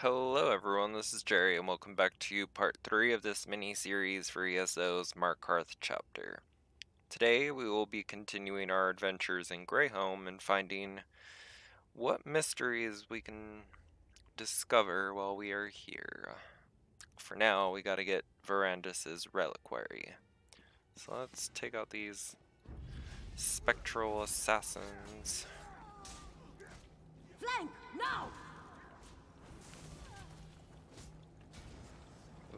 Hello everyone, this is Jerry and welcome back to part 3 of this mini-series for ESO's Markarth chapter. Today we will be continuing our adventures in Greyhome and finding what mysteries we can discover while we are here. For now, we gotta get Verandis' reliquary. So let's take out these spectral assassins. Flank, now!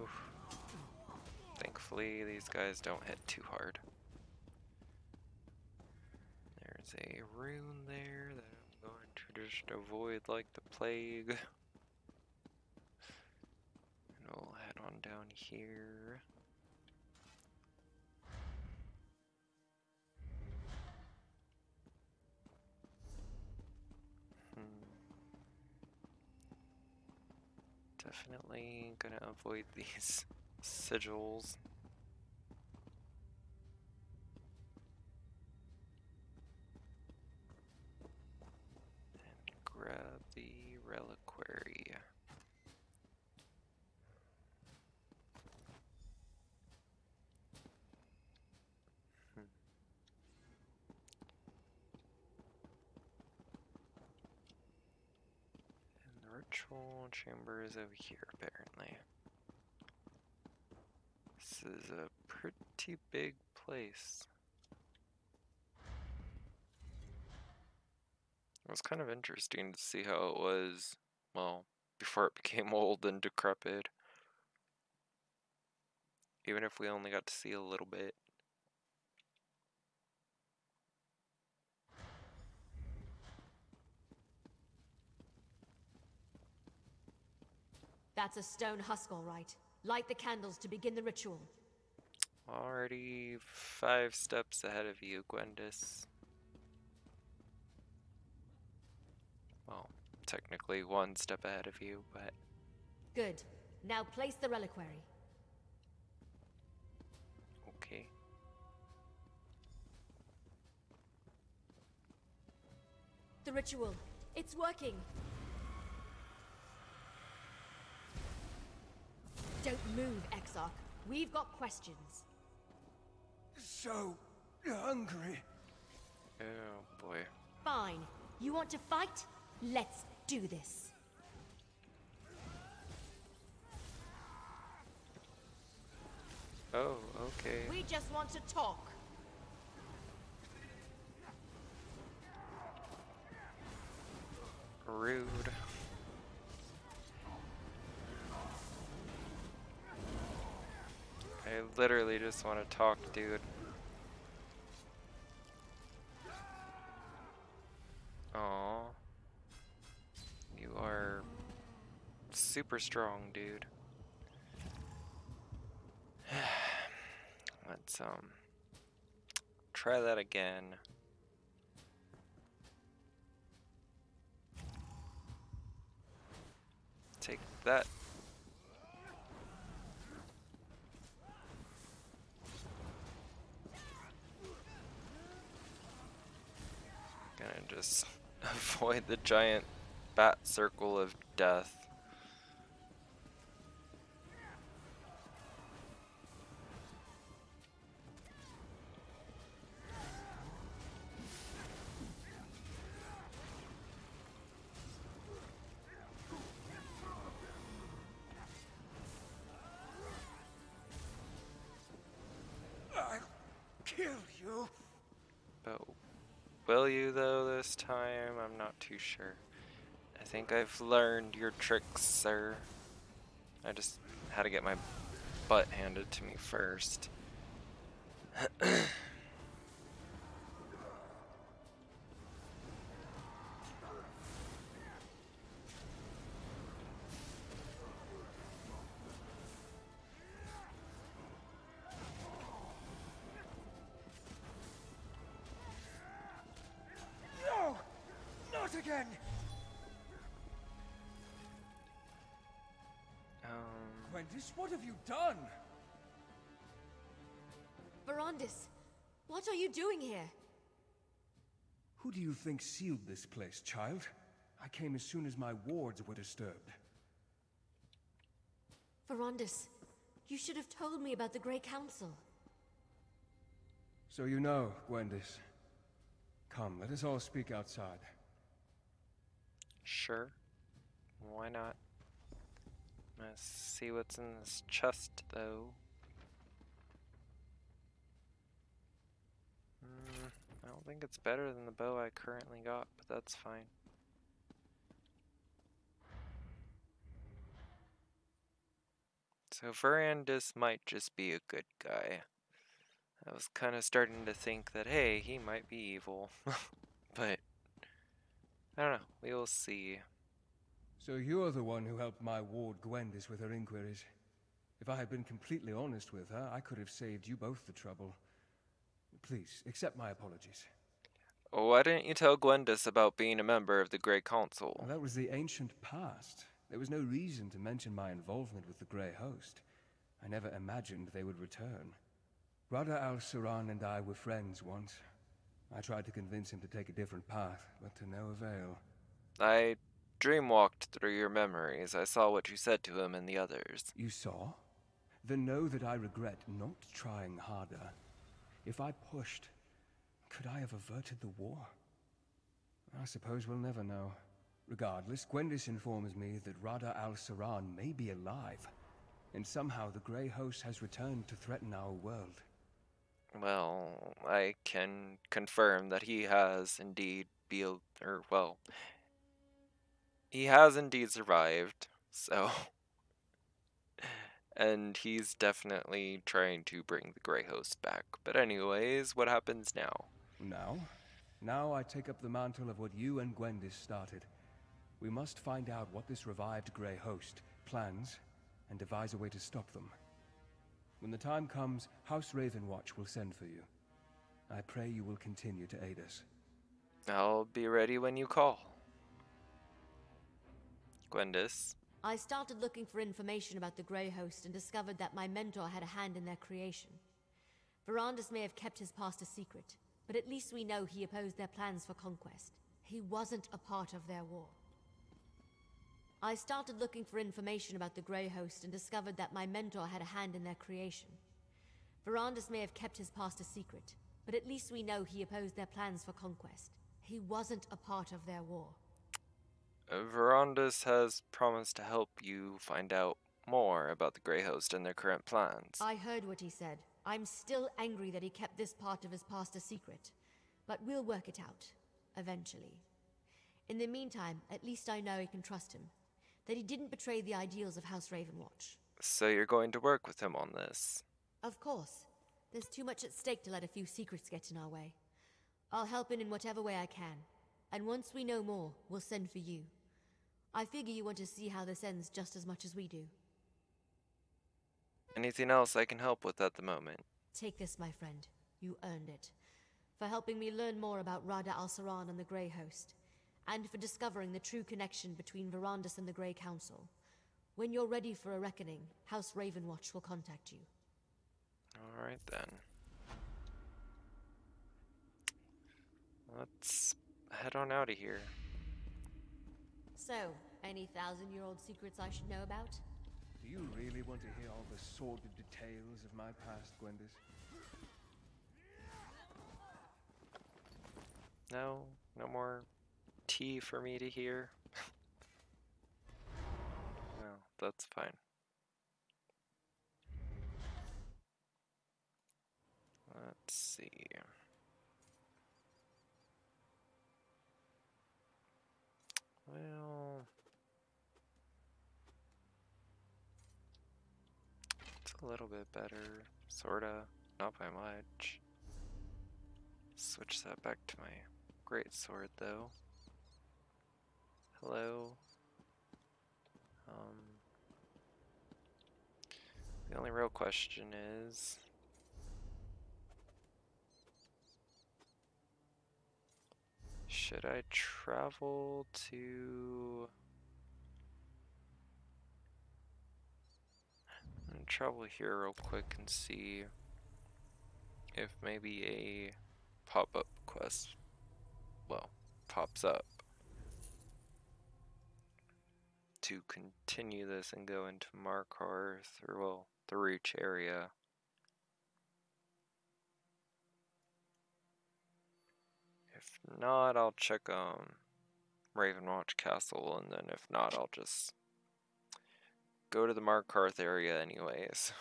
Oof. Thankfully, these guys don't hit too hard. There's a rune there that I'm going to just avoid like the plague. And we'll head on down here. Definitely gonna avoid these sigils. And grab the reliquary. And the ritual chamber is over here, apparently. This is a pretty big place. It was kind of interesting to see how it was, well, before it became old and decrepit. Even if we only got to see a little bit. That's a stone husk, all right. Light the candles to begin the ritual. Already 5 steps ahead of you, Gwendis. Well, technically 1 step ahead of you, but... Good. Now place the reliquary. Okay. The ritual. It's working. Don't move, Exarch. We've got questions. So hungry. Oh boy. Fine. You want to fight? Let's do this. Oh, okay. We just want to talk. Rude. I literally just want to talk, dude. Aw. You are super strong, dude. Let's try that again. Take that. Gonna just avoid the giant bat circle of death. I'll kill you. But will you though this time? I'm not too sure. I think I've learned your tricks, sir. I just had to get my butt handed to me first. No! Not again! Gwendis, what have you done? Verandis, what are you doing here? Who do you think sealed this place, child? I came as soon as my wards were disturbed. Verondis, you should have told me about the Grey Council. So you know, Gwendis. Come, let us all speak outside. Sure. Why not? Let's see what's in this chest, though. I don't think it's better than the bow I currently got, but that's fine. So Verandis might just be a good guy. I was kind of starting to think that, hey, he might be evil. But, I don't know. We will see. So you're the one who helped my ward Gwendis with her inquiries. If I had been completely honest with her, I could have saved you both the trouble. Please, accept my apologies. Why didn't you tell Gwendis about being a member of the Grey Council? Well, that was the ancient past. There was no reason to mention my involvement with the Grey Host. I never imagined they would return. Rada al-Saran and I were friends once. I tried to convince him to take a different path, but to no avail. I dreamwalked through your memories. I saw what you said to him and the others. You saw? Then know that I regret not trying harder. If I pushed, could I have averted the war? I suppose we'll never know. Regardless, Gwendis informs me that Rada al-Saran may be alive, and somehow the Grey Host has returned to threaten our world. Well, I can confirm that he has indeed he has indeed survived, so... And he's definitely trying to bring the Grey Host back. But anyways, what happens now? Now I take up the mantle of what you and Gwendis started. We must find out what this revived Grey Host plans and devise a way to stop them. When the time comes, House Ravenwatch will send for you. I pray you will continue to aid us. I'll be ready when you call. Gwendis. I started looking for information about the Grey Host and discovered that my mentor had a hand in their creation. Verandis may have kept his past a secret, but at least we know he opposed their plans for conquest. He wasn't a part of their war. I started looking for information about the Grey Host and discovered that my mentor had a hand in their creation. Verandis may have kept his past a secret, but at least we know he opposed their plans for conquest. He wasn't a part of their war. Verandis has promised to help you find out more about the Grey Host and their current plans. I heard what he said. I'm still angry that he kept this part of his past a secret, but we'll work it out, eventually. In the meantime, at least I know I can trust him, that he didn't betray the ideals of House Ravenwatch. So you're going to work with him on this? Of course. There's too much at stake to let a few secrets get in our way. I'll help in whatever way I can, and once we know more, we'll send for you. I figure you want to see how this ends just as much as we do. Anything else I can help with at the moment? Take this, my friend. You earned it. For helping me learn more about Rada al-Saran and the Grey Host, and for discovering the true connection between Verandis and the Grey Council. When you're ready for a reckoning, House Ravenwatch will contact you. Alright then. Let's head on out of here. So, any 1,000-year-old secrets I should know about? Do you really want to hear all the sordid details of my past, Gwendis? No more tea for me to hear. No, that's fine. Let's see. Well, it's a little bit better, sorta, not by much. Switch that back to my great sword though. Hello. The only real question is, should I travel to... I'm gonna travel here real quick and see if maybe a pop-up quest, well, pops up to continue this and go into Markarth, or well, the Reach area. If not, I'll check Ravenwatch Castle, and then if not, I'll just go to the Markarth area anyways.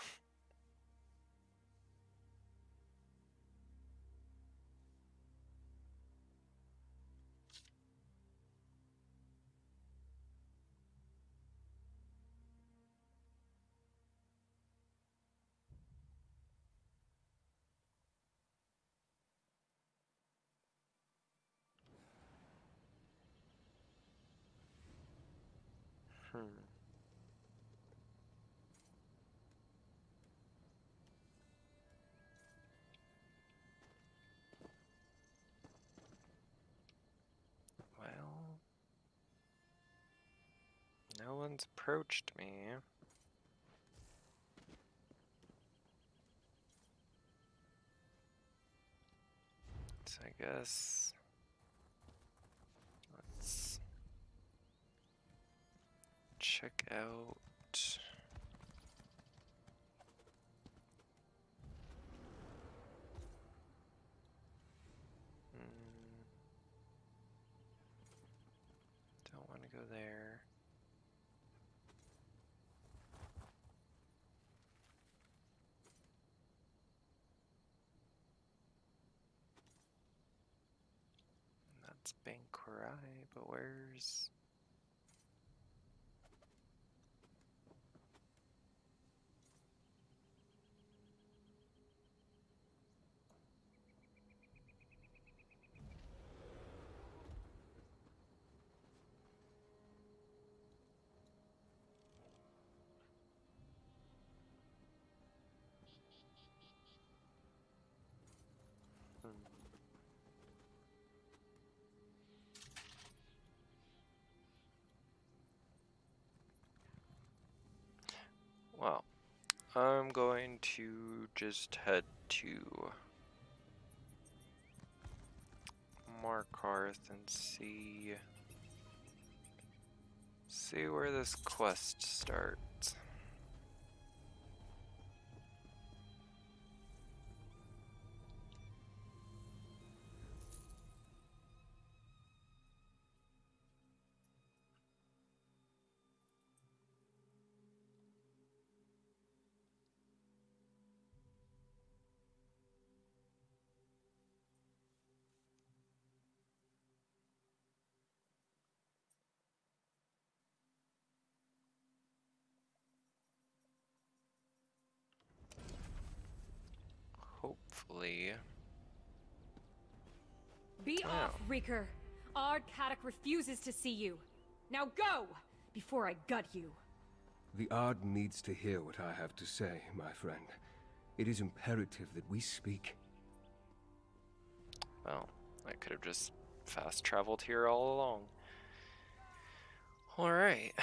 Well, no one's approached me. So I guess let's check out. Don't want to go there. And that's Bankurai, but where's... Well, I'm going to just head to Markarth and see where this quest starts. Hopefully. Be off, Reeker! Ard Kaddock refuses to see you. Now go! Before I gut you. The Ard needs to hear what I have to say, my friend. It is imperative that we speak. Well, I could have just fast traveled here all along. Alright.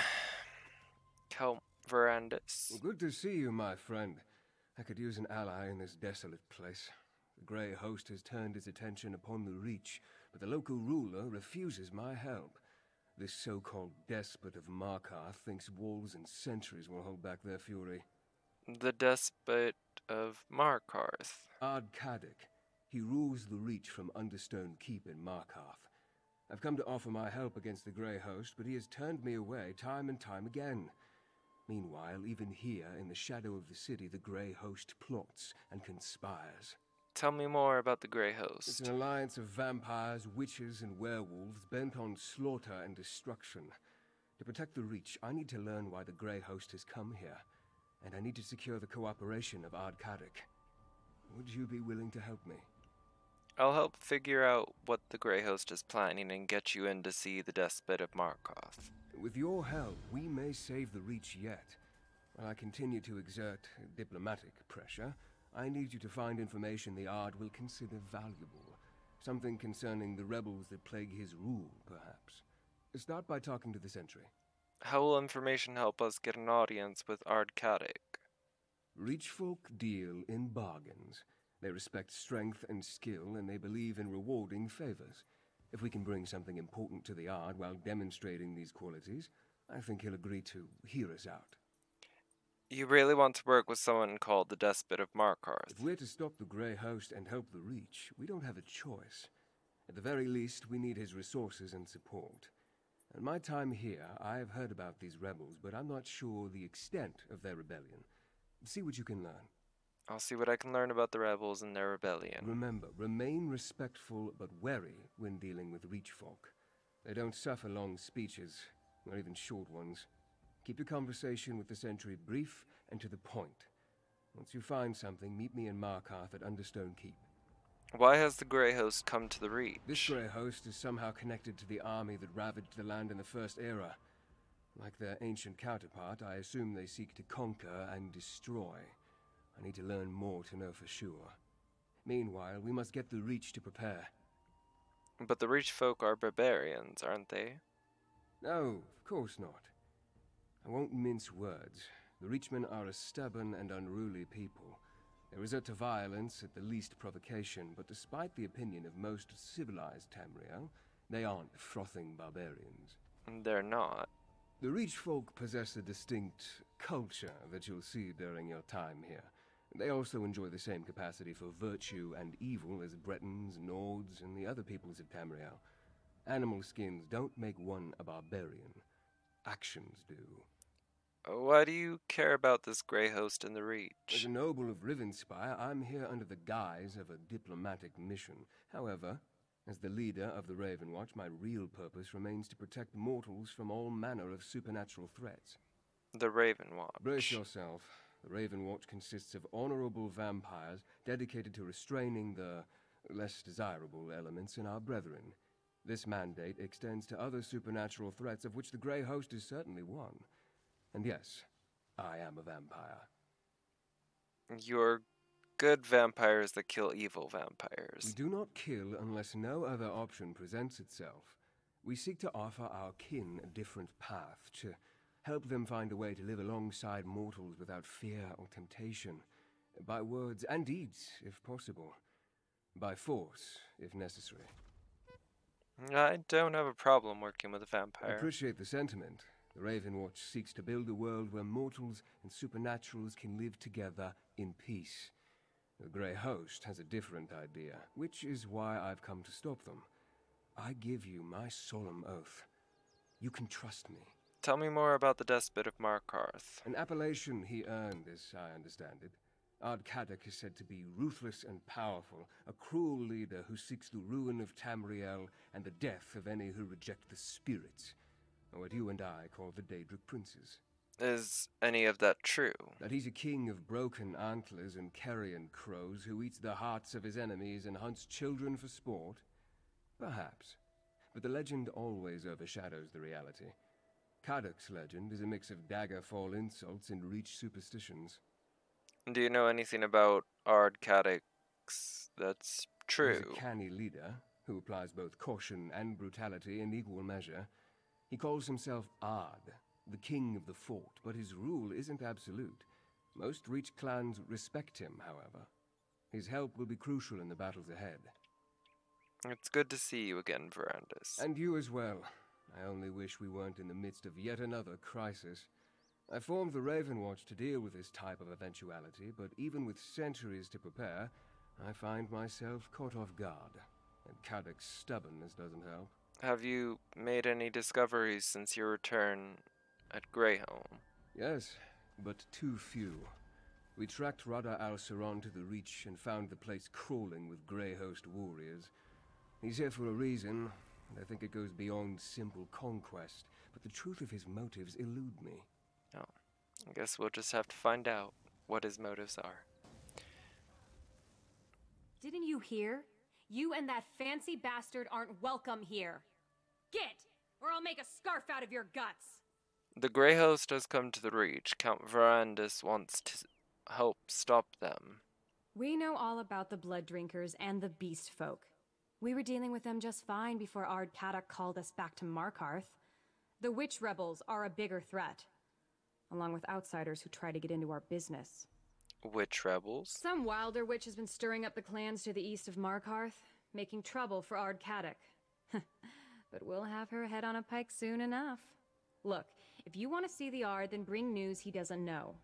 Count Verandis. Good to see you, my friend. I could use an ally in this desolate place. The Grey Host has turned his attention upon the Reach, but the local ruler refuses my help. This so-called despot of Markarth thinks walls and sentries will hold back their fury. The despot of Markarth. Ard Kaddock. He rules the Reach from Understone Keep in Markarth. I've come to offer my help against the Grey Host, but he has turned me away time and time again. Meanwhile, even here, in the shadow of the city, the Grey Host plots and conspires. Tell me more about the Grey Host. It's an alliance of vampires, witches, and werewolves bent on slaughter and destruction. To protect the Reach, I need to learn why the Grey Host has come here, and I need to secure the cooperation of Ard Kaddock. Would you be willing to help me? I'll help figure out what the Grey Host is planning and get you in to see the despot of Markarth. With your help, we may save the Reach yet. While I continue to exert diplomatic pressure, I need you to find information the Ard will consider valuable. Something concerning the rebels that plague his rule, perhaps. Start by talking to the Sentry. How will information help us get an audience with Ard Kaddock? Reach folk deal in bargains. They respect strength and skill, and they believe in rewarding favors. If we can bring something important to the Ard while demonstrating these qualities, I think he'll agree to hear us out. You really want to work with someone called the Despot of Markarth? If we're to stop the Grey Host and help the Reach, we don't have a choice. At the very least, we need his resources and support. In my time here, I have heard about these rebels, but I'm not sure the extent of their rebellion. See what you can learn. I'll see what I can learn about the rebels and their rebellion. Remember, remain respectful but wary when dealing with Reach folk. They don't suffer long speeches, not even short ones. Keep your conversation with the Sentry brief and to the point. Once you find something, meet me in Markarth at Understone Keep. Why has the Grey Host come to the Reach? This Grey Host is somehow connected to the army that ravaged the land in the First Era. Like their ancient counterpart, I assume they seek to conquer and destroy. I need to learn more to know for sure. Meanwhile, we must get the Reach to prepare. But the Reach folk are barbarians, aren't they? No, of course not. I won't mince words. The Reachmen are a stubborn and unruly people. They resort to violence at the least provocation, but despite the opinion of most civilized Tamriel, they aren't frothing barbarians. They're not. The Reach folk possess a distinct culture that you'll see during your time here. They also enjoy the same capacity for virtue and evil as Bretons, Nords, and the other peoples of Tamriel. Animal skins don't make one a barbarian. Actions do. Why do you care about this Grey Host in the Reach? As a noble of Rivenspire, I'm here under the guise of a diplomatic mission. However, as the leader of the Ravenwatch, my real purpose remains to protect mortals from all manner of supernatural threats. The Ravenwatch. Brace yourself. The Ravenwatch consists of honorable vampires dedicated to restraining the less desirable elements in our brethren. This mandate extends to other supernatural threats, of which the Grey Host is certainly one. And yes, I am a vampire. You're good vampires that kill evil vampires. We do not kill unless no other option presents itself. We seek to offer our kin a different path, to help them find a way to live alongside mortals without fear or temptation. By words and deeds, if possible. By force, if necessary. I don't have a problem working with a I vampire. appreciate the sentiment. The Ravenwatch seeks to build a world where mortals and supernaturals can live together in peace. The Grey Host has a different idea, which is why I've come to stop them. I give you my solemn oath. You can trust me. Tell me more about the Despot of Markarth. An appellation he earned, as I understand it. Ard Kadok is said to be ruthless and powerful, a cruel leader who seeks the ruin of Tamriel and the death of any who reject the spirits, or what you and I call the Daedric Princes. Is any of that true? That he's a king of broken antlers and carrion crows who eats the hearts of his enemies and hunts children for sport? Perhaps. But the legend always overshadows the reality. Kadok's legend is a mix of Daggerfall insults and Reach superstitions. Do you know anything about Ard Kadok's that's true? He's a canny leader who applies both caution and brutality in equal measure. He calls himself Ard, the king of the fort, but his rule isn't absolute. Most Reach clans respect him, however. His help will be crucial in the battles ahead. It's good to see you again, Verandis. And you as well. I only wish we weren't in the midst of yet another crisis. I formed the Ravenwatch to deal with this type of eventuality, but even with centuries to prepare, I find myself caught off guard. And Kadok's stubbornness doesn't help. Have you made any discoveries since your return at Greyhome? Yes, but too few. We tracked Rada al-Saron to the Reach and found the place crawling with Grey Host warriors. He's here for a reason, and I think it goes beyond simple conquest, but the truth of his motives elude me. Oh, I guess we'll just have to find out what his motives are. Didn't you hear? You and that fancy bastard aren't welcome here. Get, or I'll make a scarf out of your guts. The Grey Host has come to the Reach. Count Verandis wants to help stop them. We know all about the Blood Drinkers and the Beast Folk. We were dealing with them just fine before Ard Kadok called us back to Markarth. The Witch Rebels are a bigger threat, along with outsiders who try to get into our business. Witch rebels? Some wilder witch has been stirring up the clans to the east of Markarth, making trouble for Ard Kadok. But we'll have her head on a pike soon enough. Look, If you want to see the Ard, then bring news he doesn't know.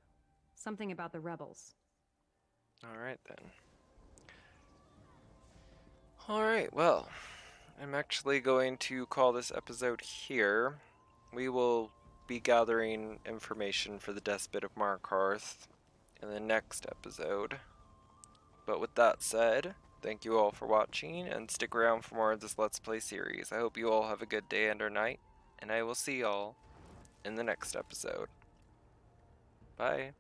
Something about the rebels. Alright then. Alright, well, I'm actually going to call this episode here. We will be gathering information for the Despot of Markarth in the next episode. But with that said, thank you all for watching, and stick around for more of this Let's Play series. I hope you all have a good day and or night, and I will see y'all in the next episode. Bye.